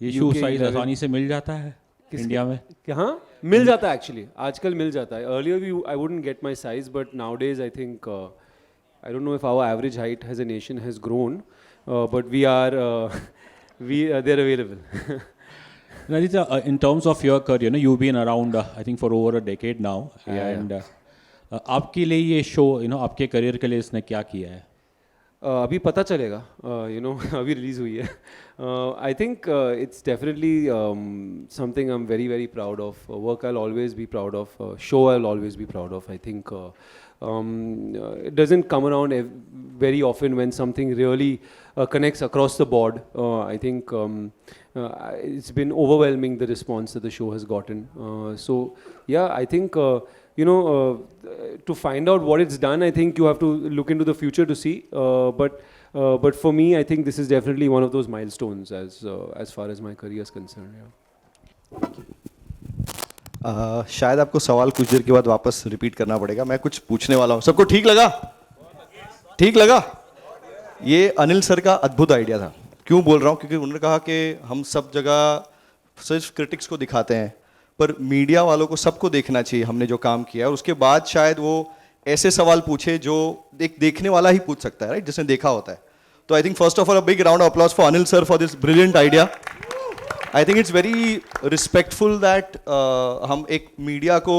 ये show size आसानी से मिल जाता है इंडिया में? हाँ, मिल जाता है एक्चुअली, आजकल मिल जाता है. Earlier I wouldn't get my size, but nowadays I think I don't know if our average height as a nation has grown, but they're available. Aditya, in terms of your career, you've been around I think for over a decade now, and आपके लिए ये show आपके career के लिए इसने क्या किया है? अभी पता चलेगा, अभी रिलीज हुई है. I think it's definitely something I'm very very proud of. Work I'll always be proud of. Show I'll always be proud of. I think it doesn't come around very often when something really connects across the board. I think it's been overwhelming, the response that the show has gotten. So yeah, I think to find out what it's done, I think you have to look into the future to see. But for me, I think this is definitely one of those milestones as far as my career is concerned. Yeah. शायद आपको सवाल कुछ देर के बाद वापस repeat करना पड़ेगा. मैं कुछ पूछने वाला हूँ. सबको ठीक लगा? ठीक लगा? ये अनिल सर का अद्भुत आइडिया था. क्यों बोल रहा हूँ? क्योंकि उन्होंने कहा कि हम सब जगह सिर्फ क्रिटिक्स को दिखाते हैं, पर मीडिया वालों को सबको देखना चाहिए हमने जो काम किया है, और उसके बाद शायद वो ऐसे सवाल पूछे जो देखने वाला ही पूछ सकता है, राइट, जिसने देखा होता है. तो I think first of all a big round of applause for Anil sir for this brilliant idea. I think it's very respectful that हम एक मीडिया को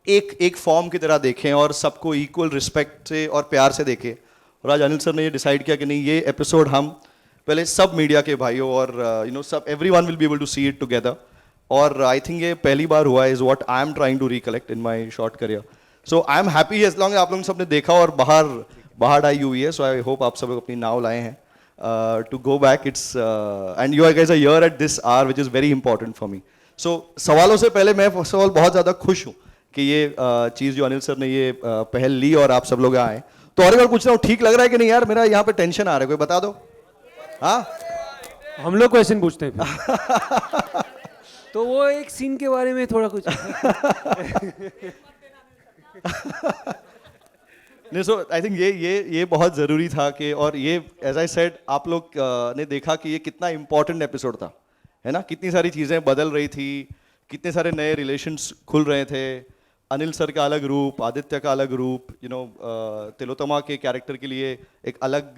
एक फॉर्म की तरह देखें और सबको इक्वल रिस्पेक्ट से और प्यार से देखें. और आज अनिल सर ने ये डिसाइड किया कि नहीं, ये एपिसोड हम पहले सब मीडिया के भाइयों और सब everyone will be able to see it together. और आई थिंक ये पहली बार हुआ is what I am trying to recollect in my short career. So I am happy as long आप लोग सबने देखा और बाहर आई हुई है. सो आई होप आप सब लोग अपनी नाव लाए हैं to go back. It's and you guys are here at this hour, which is very important for me. So सवालों से पहले मैं फर्स्ट ऑफ ऑल बहुत ज़्यादा खुश हूँ कि ये चीज़ जो अनिल सर ने ये पहल ली और आप सब लोग आए. तो और एक बार पूछ रहा हूँ, ठीक लग रहा है कि नहीं यार? मेरा यहाँ पे टेंशन आ रहा है, कोई बता दो. हाँ, हम लोग क्वेश्चन पूछते हैं फिर. तो वो एक सीन के बारे में थोड़ा कुछ. नहीं, सो आई थिंक ये बहुत ज़रूरी था कि, और ये एज आई सेड आप लोग ने देखा कि ये कितना इम्पोर्टेंट एपिसोड था, है ना. कितनी सारी चीज़ें बदल रही थी, कितने सारे नए रिलेशंस खुल रहे थे. अनिल सर का अलग रूप, आदित्य का अलग रूप, तिलोत्तमा के कैरेक्टर के लिए एक अलग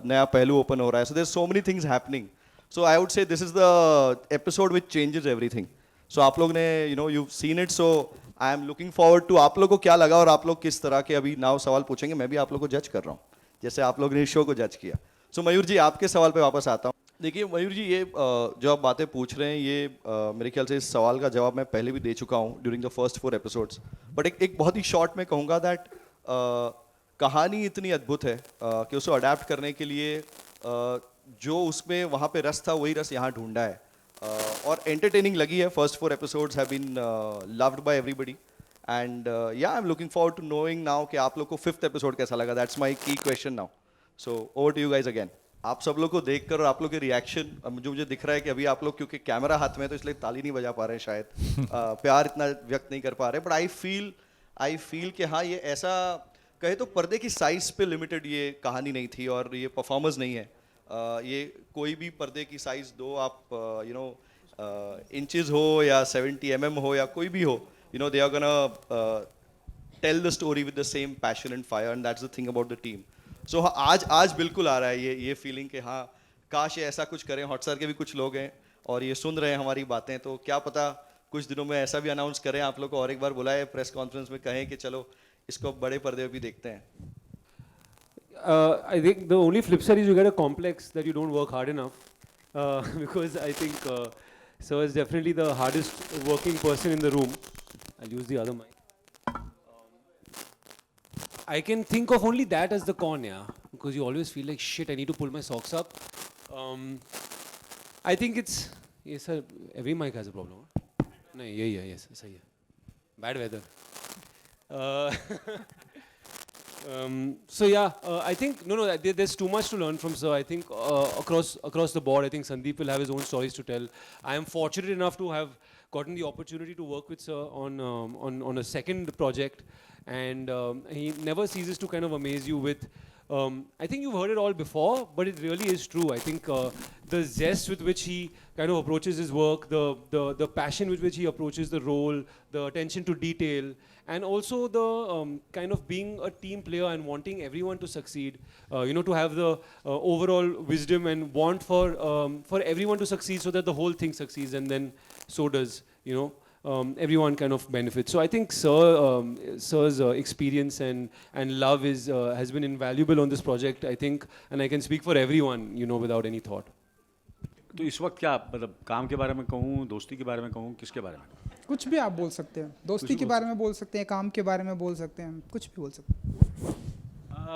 नया पहलू ओपन हो रहा है. So there so many things happening. So I would say this is the episode which changes everything. So आप लोग ने you seen it. So I am looking forward to आप लोग को क्या लगा और आप लोग किस तरह के अभी नाव सवाल पूछेंगे. मैं भी आप लोग को जज कर रहा हूँ जैसे आप लोग ने इस शो को जज किया. सो मयूर जी, आपके सवाल पे वापस आता हूँ. देखिए मयूर जी, ये जो आप बातें पूछ रहे हैं, ये मेरे ख्याल से इस सवाल का जवाब मैं पहले भी दे चुका हूँ during the first 4 episodes. But एक बहुत ही शॉर्ट में कहूँगा दैट कहानी इतनी अद्भुत है कि उसको अडेप्ट करने के लिए जो उसमें वहाँ पे रस था वही रस यहाँ ढूंढा है. और एंटरटेनिंग लगी है. First 4 episodes have been loved by everybody. And yeah I am looking forward to knowing now कि आप लोग को 5th एपिसोड कैसा लगा. That's my key question now. So over to you guys again. आप सब लोग को देखकर और आप लोग के रिएक्शन, मुझे दिख रहा है कि अभी आप लोग क्योंकि कैमरा हाथ में है तो इसलिए ताली नहीं बजा पा रहे हैं शायद, प्यार इतना व्यक्त नहीं कर पा रहे. बट आई फील कि हाँ, ये ऐसा कहे तो पर्दे की साइज पे लिमिटेड ये कहानी नहीं थी और ये परफॉर्मेंस नहीं है. ये कोई भी पर्दे की साइज दो आप, इंचेस हो या 70 mm हो या कोई भी हो, they are gonna tell the story with the same passion and fire, and that's the thing about the team. So आज बिल्कुल आ रहा है ये फीलिंग कि हाँ, काश ये ऐसा कुछ करें. हॉटस्टार के भी कुछ लोग हैं और ये सुन रहे हैं हमारी बातें, तो क्या पता कुछ दिनों में ऐसा भी अनाउंस करें आप लोग को और एक बार बुलाए प्रेस कॉन्फ्रेंस में, कहें कि चलो इसको बड़े पर्दे पे भी देखते हैं. I think the only flip side is you get a complex that you don't work hard enough, because I think so is definitely the hardest working person in the room. I'll use the other mic. I can think of only that as the con, yeah, because you always feel like shit, I need to pull my socks up. I think it's, yes sir, every mic has a problem. No, yeah, yes, sahi hai. Bad weather. So yeah, I think there's too much to learn from sir. I think across the board, I think Sandeep will have his own stories to tell. I am fortunate enough to have gotten the opportunity to work with sir on a second project, and he never ceases to kind of amaze you with I think you've heard it all before, but it really is true. I think the zest with which he kind of approaches his work, the passion with which he approaches the role, the attention to detail, and also the kind of being a team player and wanting everyone to succeed, to have the overall wisdom and want for everyone to succeed so that the whole thing succeeds, and then so does, everyone kind of benefits. So I think Sir's experience and love has been invaluable on this project, I think, and I can speak for everyone, without any thought. तो इस वक्त क्या मतलब काम के बारे में कहूँ, दोस्ती के बारे में कहूँ, किसके बारे में? कुछ भी आप बोल सकते हैं, दोस्ती के बारे में बोल सकते हैं, काम के बारे में बोल सकते हैं, कुछ भी बोल सकते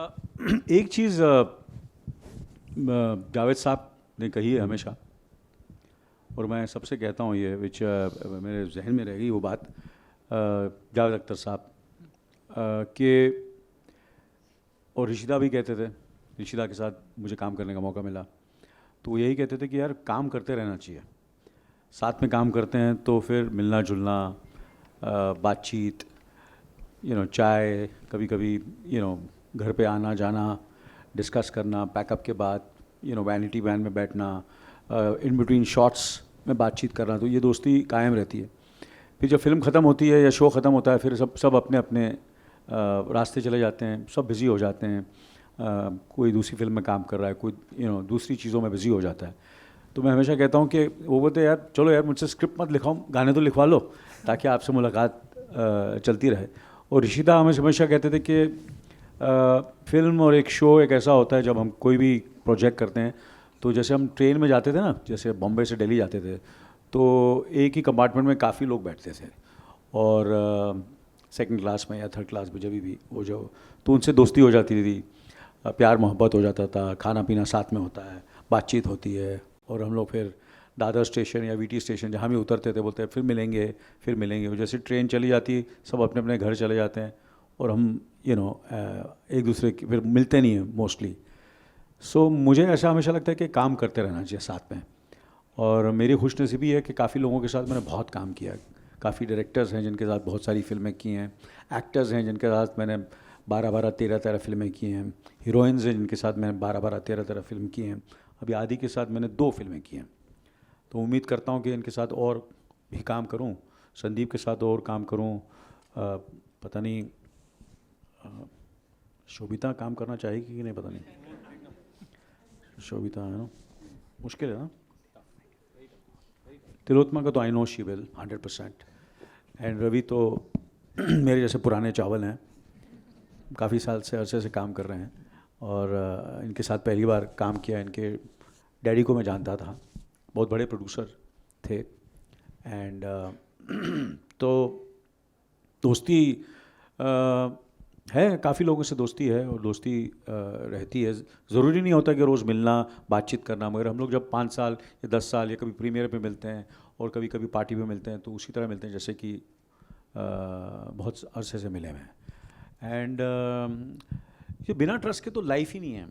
हैं। एक चीज़ जावेद साहब ने कही है हमेशा, और मैं सबसे कहता हूँ ये, विच मेरे जहन में रहेगी वो बात, जावेद अख्तर साहब के, और ऋषिदा भी कहते थे, ऋषिदा के साथ मुझे काम करने का मौका मिला, तो वो यही कहते थे कि यार काम करते रहना चाहिए, साथ में काम करते हैं तो फिर मिलना जुलना, बातचीत, चाय, कभी कभी घर पे आना जाना, डिस्कस करना, पैकअप के बाद वैनिटी वैन में बैठना, इन बिटवीन शॉट्स में बातचीत करना, तो ये दोस्ती कायम रहती है। फिर जब फिल्म ख़त्म होती है या शो ख़त्म होता है, फिर सब अपने अपने रास्ते चले जाते हैं, सब बिज़ी हो जाते हैं, कोई दूसरी फिल्म में काम कर रहा है, कोई दूसरी चीज़ों में बिज़ी हो जाता है। तो मैं हमेशा कहता हूँ कि वो बोलते हैं यार चलो यार मुझसे स्क्रिप्ट मत लिखाओ, गाने तो लिखवा लो ताकि आपसे मुलाकात चलती रहे। और ऋषिदा हमें हमेशा कहते थे कि फिल्म और एक शो एक ऐसा होता है, जब हम कोई भी प्रोजेक्ट करते हैं तो जैसे हम ट्रेन में जाते थे ना, जैसे बॉम्बे से दिल्ली जाते थे, तो एक ही कंपार्टमेंट में काफ़ी लोग बैठते थे, और सेकंड क्लास में या थर्ड क्लास में जब भी वो जो, तो उनसे दोस्ती हो जाती थी, प्यार मोहब्बत हो जाता था, खाना पीना साथ में होता है, बातचीत होती है, और हम लोग फिर दादर स्टेशन या वीटी स्टेशन जहाँ भी उतरते थे बोलते हैं फिर मिलेंगे फिर मिलेंगे। और जैसे ट्रेन चली जाती, सब अपने अपने घर चले जाते हैं, और हम एक दूसरे की फिर मिलते नहीं हैं मोस्टली। सो मुझे ऐसा हमेशा लगता है कि काम करते रहना चाहिए साथ में, और मेरी खुशनसीबी है कि काफ़ी लोगों के साथ मैंने बहुत काम किया, काफ़ी डायरेक्टर्स हैं जिनके साथ बहुत सारी फिल्में की हैं, एक्टर्स हैं जिनके साथ मैंने 12-12, 13-13 फिल्में की हैं, हीरोइंस हैं जिनके साथ मैंने 12-12, 13-13 फिल्म की हैं, अभी आदि के साथ मैंने 2 फिल्में की हैं। तो उम्मीद करता हूँ कि इनके साथ और भी काम करूँ, संदीप के साथ और काम करूँ, पता नहीं शोभिता काम करना चाहेगी कि नहीं, पता नहीं, शोभिता है ना, मुश्किल है ना। तिलोत्तमा का तो I know she will 100%, and Ravi तो मेरे जैसे पुराने चावल हैं, काफ़ी साल से अरसे से काम कर रहे हैं, और इनके साथ पहली बार काम किया। इनके डैडी को मैं जानता था, बहुत बड़े प्रोड्यूसर थे, एंड तो दोस्ती है, काफ़ी लोगों से दोस्ती है, और दोस्ती रहती है। ज़रूरी नहीं होता कि रोज़ मिलना बातचीत करना, मगर हम लोग जब 5 साल या 10 साल या कभी प्रीमियर पे मिलते हैं और कभी कभी पार्टी पे मिलते हैं, तो उसी तरह मिलते हैं जैसे कि बहुत अरसे से मिले हैं। एंड ये बिना ट्रस्ट के तो लाइफ ही नहीं है,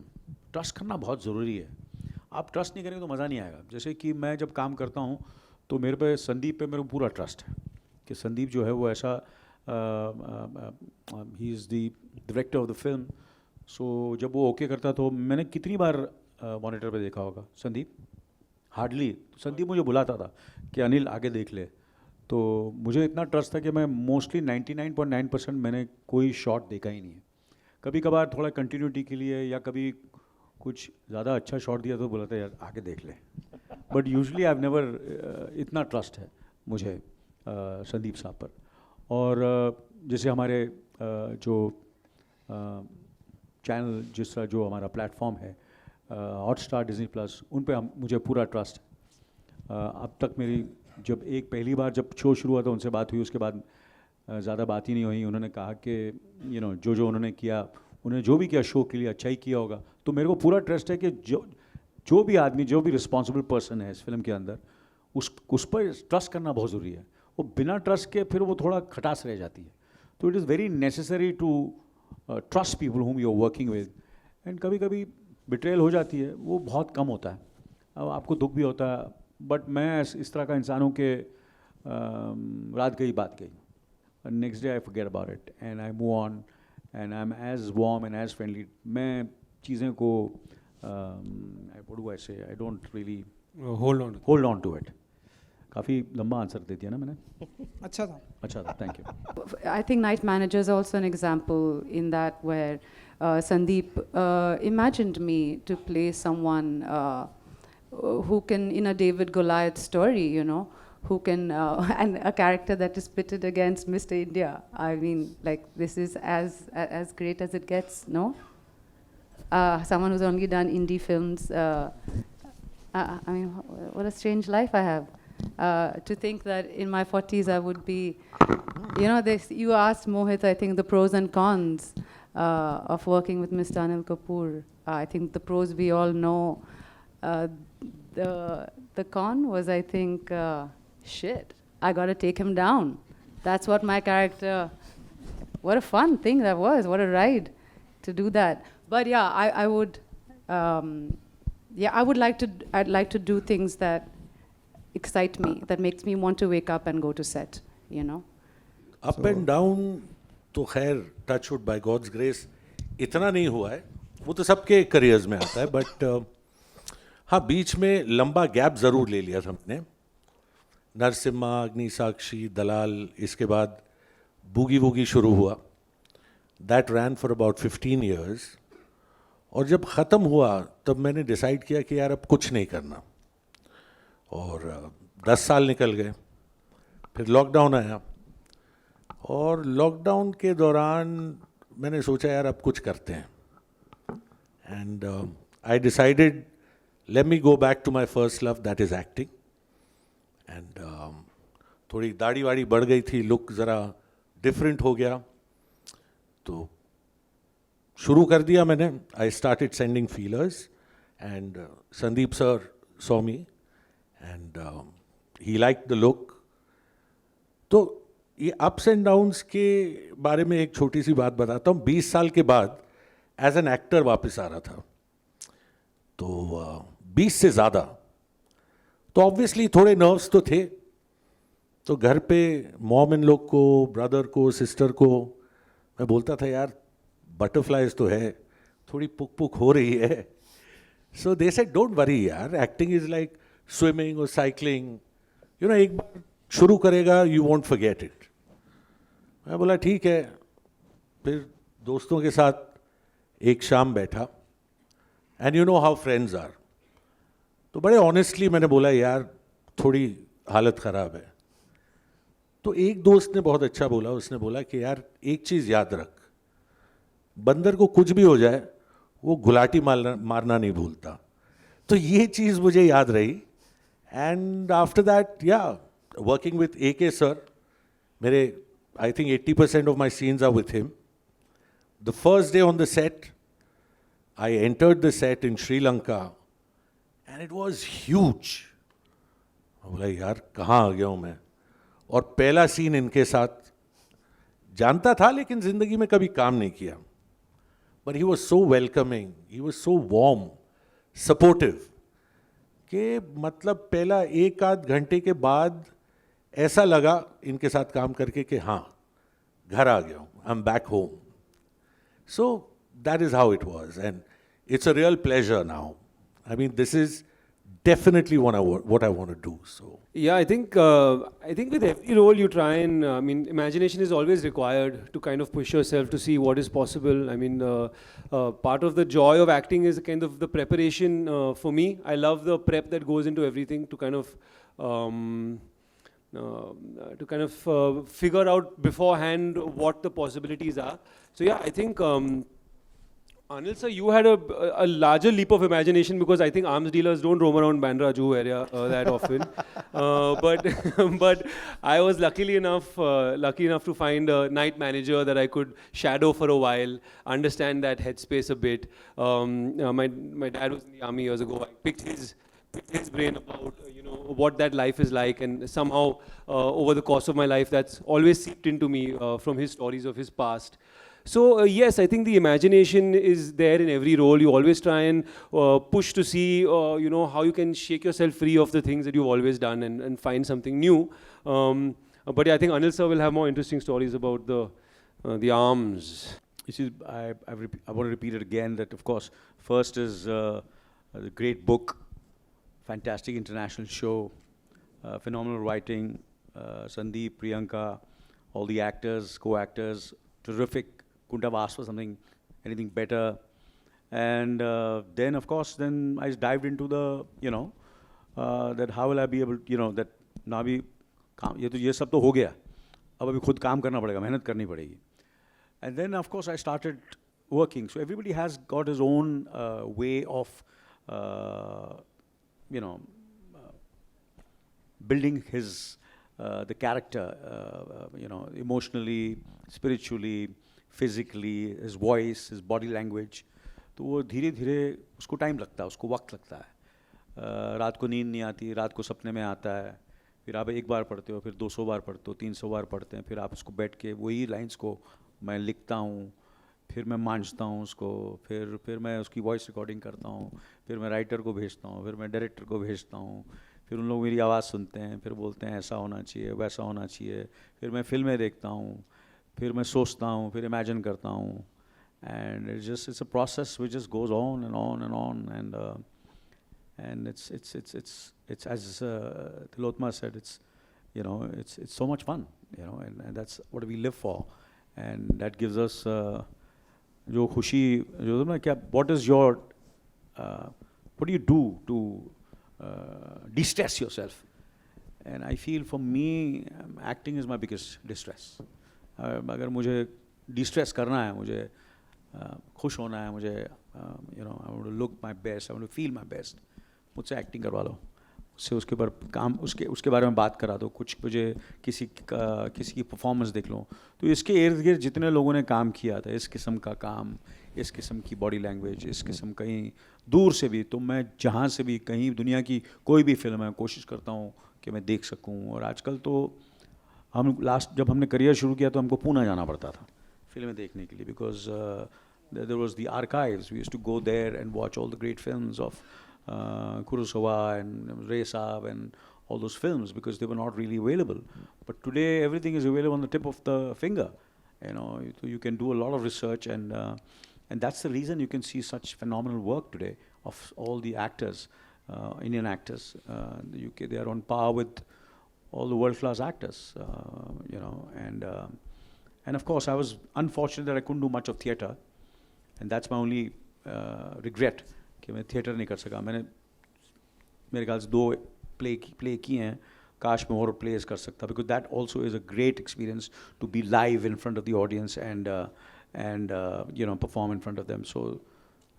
ट्रस्ट करना बहुत ज़रूरी है। आप ट्रस्ट नहीं करेंगे तो मज़ा नहीं आएगा। जैसे कि मैं जब काम करता हूँ तो मेरे पे संदीप पे मेरे को पूरा ट्रस्ट है कि संदीप जो है वो ऐसा, he is the director of the film. So जब वो ओके करता तो मैंने कितनी बार मॉनिटर पे देखा होगा संदीप, हार्डली संदीप मुझे बुलाता था कि अनिल आगे देख ले। तो मुझे इतना ट्रस्ट था कि मैं मोस्टली 99.9% मैंने कोई शॉट देखा ही नहीं है। कभी कभार थोड़ा कंटिन्यूटी के लिए या कभी कुछ ज़्यादा अच्छा शॉट दिया तो बोला था यार आगे देख ले, but usually I have never, इतना ट्रस्ट है मुझे संदीप साहब पर। और जैसे हमारे जो चैनल, जिस तरह जो हमारा प्लेटफॉर्म है हॉटस्टार, डिज़नी+, उन पे मुझे पूरा ट्रस्ट है। अब तक मेरी जब पहली बार जब शो शुरू हुआ था उनसे बात हुई, उसके बाद ज़्यादा बात ही नहीं हुई। उन्होंने कहा कि जो उन्होंने किया, उन्होंने जो भी किया शो के लिए अच्छा ही किया होगा। तो मेरे को पूरा ट्रस्ट है कि जो भी आदमी, जो भी रिस्पॉन्सिबल पर्सन है इस फिल्म के अंदर, उस पर ट्रस्ट करना बहुत ज़रूरी है। वो बिना ट्रस्ट के फिर वो थोड़ा खटास रह जाती है। तो it is very necessary to trust people whom you are working with. And कभी कभी बिट्रेयल हो जाती है, वो बहुत कम होता है, अब आपको दुख भी होता है, बट मैं इस तरह का इंसान हूँ कि रात गई बात गई, next day I forget about it and I move on and I am as warm and as friendly. मैं चीज़ें को what do I say? I don't really hold on. hold on to it. काफ़ी लंबा answer दे दिया ना मैंने? अच्छा था. अच्छा था, thank you. I think Night Manager is also an example in that where Sandeep imagined me to play someone who can, in a David Goliath story, you know, who can, and a character that is pitted against Mr. India. I mean, like, this is as great as it gets, no? Someone who's only done indie films. I mean, what a strange life I have. To think that in my 40s I would be, you know, you asked Mohit, I think, the pros and cons of working with Mr. Anil Kapoor. I think the pros we all know. The con was, I think, shit, I got to take him down. That's what my character, what a fun thing that was, what a ride to do that. But yeah, I would, I'd like to do things that excite me, that makes me want to wake up and go to set, you know. Up and down, तो खैर touchwood by God's grace इतना नहीं हुआ है, वो तो सबके careers में आता है, बट हाँ बीच में लंबा गैप ज़रूर ले लिया था हमने. नरसिम्हा, अग्नि-साक्षी, दलाल, इसके बाद बूगी वूगी शुरू हुआ. That ran for about 15 years. और जब ख़त्म हुआ तब मैंने डिसाइड किया कि यार अब कुछ नहीं करना. और 10 साल निकल गए. फिर लॉकडाउन आया और लॉकडाउन के दौरान मैंने सोचा यार अब कुछ करते हैं. And I decided let me go back to my first love, that is acting. And थोड़ी दाढ़ी वाड़ी बढ़ गई थी, लुक ज़रा डिफरेंट हो गया, तो शुरू कर दिया मैंने. I started sending feelers and Sandeep sir saw me and he like the look. तो ये अप्स एंड डाउन्स के बारे में एक छोटी सी बात बताता हूँ. 20 साल के बाद एज एन एक्टर वापस आ रहा था, तो 20 से ज़्यादा, तो ऑब्वियसली थोड़े नर्व्स तो थे. तो घर पे मॉम इन लोग को, ब्रदर को, सिस्टर को मैं बोलता था यार बटरफ्लाइज तो है, थोड़ी पुक पुक हो रही है. सो दे सेड डोंट वरी यार, एक्टिंग इज़ लाइक स्विमिंग और साइकिलिंग, यू नो, एक बार शुरू करेगा यू वॉन्ट फॉरगेट इट. मैं बोला ठीक है. फिर दोस्तों के साथ एक शाम बैठा, and you know how friends are, तो बड़े ऑनेस्टली मैंने बोला यार थोड़ी हालत ख़राब है. तो एक दोस्त ने बहुत अच्छा बोला, उसने बोला कि यार एक चीज़ याद रख, बंदर को कुछ भी हो जाए वो गुलाटी मारना नहीं भूलता. तो ये चीज़ मुझे याद रही. And after that yeah working with AK sir, मेरे I think 80% of my scenes are with him. The first day on the set I entered the set in Sri Lanka and it was huge. बोला यार कहाँ आ गया हूँ मैं. और पहला scene इनके साथ, जानता था लेकिन ज़िंदगी में कभी काम नहीं किया. But he was so welcoming, he was so warm, supportive, कि मतलब पहला 1-8 घंटे के बाद ऐसा लगा इनके साथ काम करके कि हाँ घर आ गया हूँ, I am back home. So that is how it was and it's a real pleasure now. I mean this is definitely what I want to do. So yeah, I think with every role you try and I mean, imagination is always required to kind of push yourself to see what is possible. I mean, part of the joy of acting is kind of the preparation. For me, I love the prep that goes into everything to kind of figure out beforehand what the possibilities are. So yeah, I think Anil sir, you had a larger leap of imagination, because I think arms dealers don't roam around Bandra-Juhu area that often. But I was lucky enough to find a night manager that I could shadow for a while, understand that headspace a bit. My dad was in the army years ago. I picked his brain about what that life is like, and somehow over the course of my life that's always seeped into me from his stories of his past. So yes, I think the imagination is there in every role. You always try and push to see how you can shake yourself free of the things that you've always done and find something new. But yeah, I think Anil sir will have more interesting stories about the arms. You see, I want to repeat it again that, of course, first is the great book, fantastic international show, phenomenal writing, Sandeep, Priyanka, all the actors, co-actors, terrific. Couldn't have asked for something, anything better. And then, of course, then I dived into the, that how will I be able, that ना भी काम ये सब तो हो गया, अब अभी खुद काम करना पड़ेगा, मेहनत करनी पड़ेगी. And then, of course, I started working. So everybody has got his own way of, building his the character, emotionally, spiritually, physically, his voice, his body language. तो वो धीरे धीरे उसको टाइम लगता है, उसको वक्त लगता है. रात को नींद नहीं आती, रात को सपने में आता है. फिर आप एक बार पढ़ते हो, फिर 200 बार पढ़ते हो, 300 बार पढ़ते हैं. फिर आप उसको बैठ के वही लाइंस को मैं लिखता हूँ, फिर मैं मांझता हूँ उसको, फिर मैं उसकी वॉइस रिकॉर्डिंग करता हूँ, फिर मैं राइटर को भेजता हूँ, फिर मैं डायरेक्टर को भेजता हूँ, फिर उन लोग मेरी आवाज़ सुनते हैं, फिर बोलते हैं ऐसा होना चाहिए, वैसा होना चाहिए. फिर मैं फिल्में देखता हूँ, फिर मैं सोचता हूँ, फिर इमेजिन करता हूँ. And it's a process which just goes on and on and on, and it's as 𝗙𝗪𝗏 said, it's so much fun, and that's what we live for, and that gives us जो खुशी जो ना क्या, what do you do to de-stress yourself? And I feel for me acting is my biggest distress. अगर मुझे de-stress करना है, मुझे खुश होना है, मुझे I want to look my best, I want to feel my best, मुझसे एक्टिंग करवा लो, उससे उसके ऊपर काम, उसके बारे में बात करा दो, कुछ मुझे किसी की परफॉर्मेंस देख लो. तो इसके इर्द गिर्द जितने लोगों ने काम किया था, इस किस्म का काम, इस किस्म की बॉडी लैंग्वेज, इस किस्म कहीं दूर से भी, तो मैं जहाँ से भी कहीं दुनिया की कोई भी फिल्म है, कोशिश करता हूँ कि मैं देख सकूँ. और आजकल तो हम जब हमने करियर शुरू किया तो हमको पुणे जाना पड़ता था फिल्में देखने के लिए, because there was the archives. We used to go there and watch all the great films of 𝗙់•इ and 𝗚𝚻 and all those films, because they were not really available. But today everything is available on the tip of the finger. So you can do a lot of research, and that's the reason you can see such phenomenal work today of all the actors, Indian actors. The UK, they are on par with all the world-class actors, and of course I was unfortunate that I couldn't do much of theatre, and that's my only regret कि मैं theatre नहीं कर सका. मैंने मेरे ख्याल से 2 play किए हैं, काश मैं और प्लेस कर सकता, because that also is a great experience to be live in front of the audience and perform in front of them. So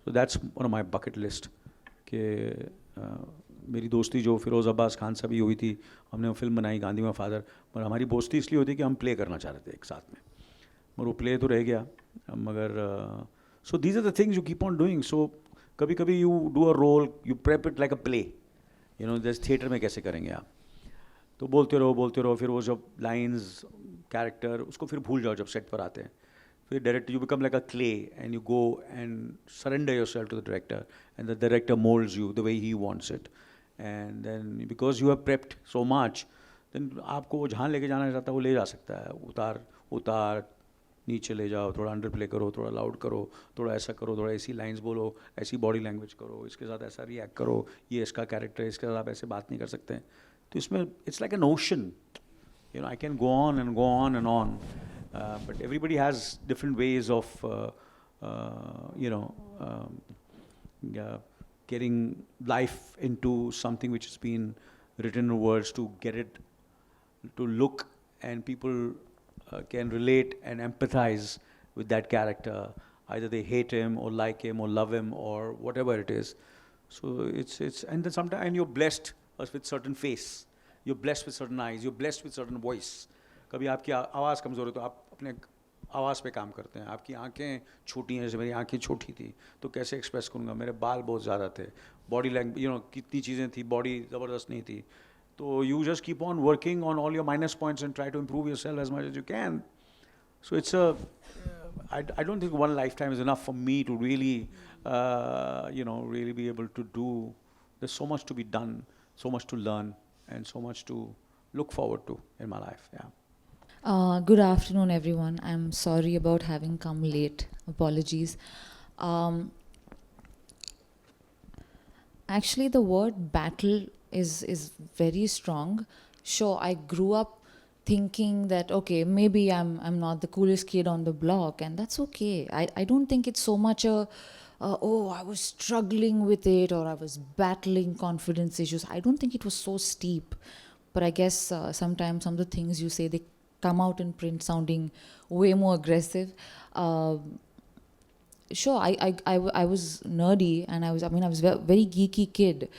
that's one of my bucket list. कि मेरी दोस्ती जो फ़िरोज़ अब्बास खान से भी हुई थी, हमने वो फिल्म बनाई गांधी माय फादर, पर हमारी दोस्ती इसलिए होती कि हम प्ले करना चाह रहे थे एक साथ में, मगर वो प्ले तो रह गया. मगर so these are the things you keep on doing. So कभी कभी you do a role, you prep it like a play. जैसे थिएटर में कैसे करेंगे आप, तो बोलते रहो, फिर वो जब लाइंस, कैरेक्टर, उसको फिर भूल जाओ जब सेट पर आते हैं. फिर director, you become like a clay and you go and surrender yourself to the director, and the director molds you the way he wants it. And then because you have prepped so much, then आपको वो जहाँ लेके जाना चाहता है वो ले जा सकता है. उतार नीचे ले जाओ, थोड़ा अंडर प्ले करो, थोड़ा लाउड करो, थोड़ा ऐसा करो, थोड़ा ऐसी लाइंस बोलो, ऐसी बॉडी लैंग्वेज करो, इसके साथ ऐसा रिएक्ट करो, ये इसका कैरेक्टर है, इसके साथ आप ऐसे बात नहीं कर सकते हैं. तो इसमें it's like an ocean, I can go on and go on and on, but everybody has different ways of getting life into something which has been written in words, to get it to look, and people can relate and empathize with that character. Either they hate him or like him or love him or whatever it is. So it's and then sometimes, and you're blessed with certain face, you're blessed with certain eyes, you're blessed with certain voice. कभी आपकी आवाज़ कमज़ोर है तो आप अपने आवाज़ पे काम करते हैं. आपकी आंखें छोटी हैं, जैसे मेरी आंखें छोटी थी तो कैसे एक्सप्रेस करूँगा, मेरे बाल बहुत ज़्यादा थे, बॉडी लैंग्वेज कितनी चीज़ें थी, बॉडी ज़बरदस्त नहीं थी. So you just keep on working on all your minus points and try to improve yourself as much as you can. So it's I don't think one lifetime is enough for me to really, really be able to do. There's so much to be done, so much to learn, and so much to look forward to in my life. Yeah. Good afternoon, everyone. I'm sorry about having come late. Apologies. Actually, the word battle is very strong. Sure, I grew up thinking that, okay, maybe I'm not the coolest kid on the block, and that's okay. I don't think it's so much a, oh, I was struggling with it, or I was battling confidence issues. I don't think it was so steep. But I guess sometimes some of the things you say, they come out in print sounding way more aggressive. Sure, I was nerdy, and I was a very geeky kid.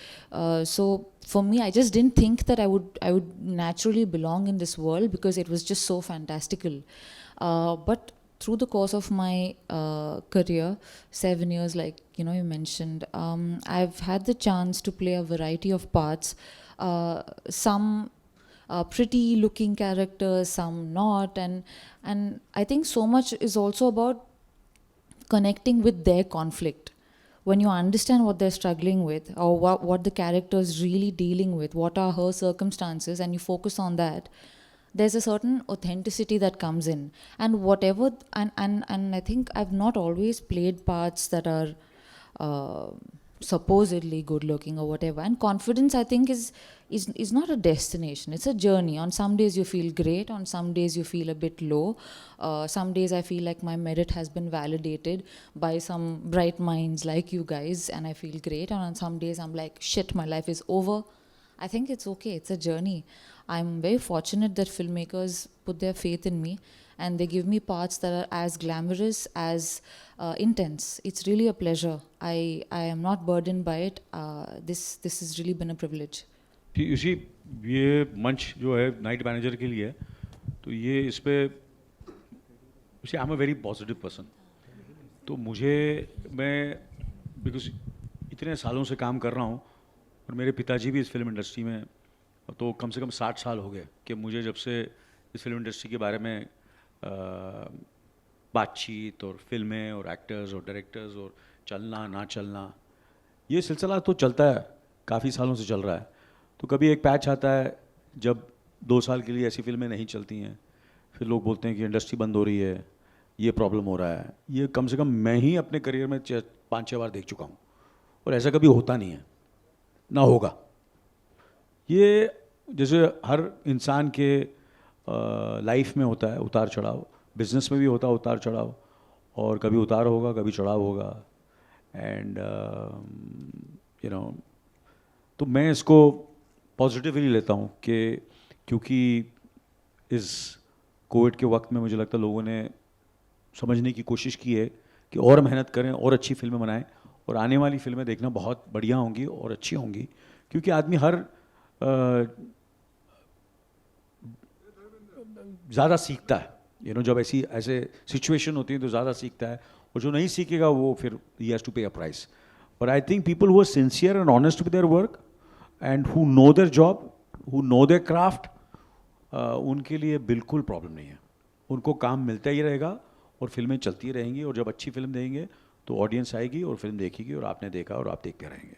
So for me, I just didn't think that I would naturally belong in this world, because it was just so fantastical. But through the course of my career, 7 years, like you mentioned, I've had the chance to play a variety of parts. Some pretty looking characters, some not, and I think so much is also about connecting with their conflict. When you understand what they're struggling with, or what the character is really dealing with, what are her circumstances, and you focus on that, there's a certain authenticity that comes in. And whatever, and I think I've not always played parts that are supposedly good looking or whatever. And confidence, I think, is not a destination, it's a journey. On some days you feel great, on some days you feel a bit low. Some days I feel like my merit has been validated by some bright minds like you guys, and I feel great. And on some days I'm like, shit, my life is over. I think it's okay, it's a journey. I'm very fortunate that filmmakers put their faith in me, and they give me parts that are as glamorous, as intense. It's really a pleasure. I am not burdened by it. This has really been a privilege. इसी ये मंच जो है night manager के लिए, तो ये इस पे I am a very positive person. तो मैं बिकॉज इतने सालों से काम कर रहा हूँ, और मेरे पिताजी भी इस फिल्म इंडस्ट्री में, तो कम से कम 60 साल हो गए कि मुझे जब से इस फिल्म इंडस्ट्री के बारे में बातचीत और फिल्में और एक्टर्स और डायरेक्टर्स और चलना ना चलना, ये सिलसिला तो चलता है, काफ़ी सालों से चल रहा है. तो कभी एक पैच आता है जब 2 साल के लिए ऐसी फिल्में नहीं चलती हैं, फिर लोग बोलते हैं कि इंडस्ट्री बंद हो रही है, ये प्रॉब्लम हो रहा है. ये कम से कम मैं ही अपने करियर में 5-6 बार देख चुका हूँ, और ऐसा कभी होता नहीं है, ना होगा. ये जैसे हर इंसान के लाइफ में होता है उतार चढ़ाव, बिजनेस में भी होता है उतार चढ़ाव, और कभी उतार होगा कभी चढ़ाव होगा. एंड तो मैं इसको पॉजिटिवली लेता हूँ कि क्योंकि इस कोविड के वक्त में मुझे लगता है लोगों ने समझने की कोशिश की है कि और मेहनत करें और अच्छी फिल्में बनाएं, और आने वाली फिल्में देखना बहुत बढ़िया होंगी और अच्छी होंगी. क्योंकि आदमी हर ज़्यादा सीखता है, जब ऐसे सिचुएशन होती है तो ज़्यादा सीखता है, और जो नहीं सीखेगा वो फिर ही has to pay a price. But I think people who are sincere and honest with their work and who know their job, who know their craft, उनके लिए बिल्कुल प्रॉब्लम नहीं है. उनको काम मिलता ही रहेगा और फिल्में चलती रहेंगी, और जब अच्छी फिल्म देंगे तो ऑडियंस आएगी और फिल्म देखेगी, और आपने देखा और आप देखते रहेंगे.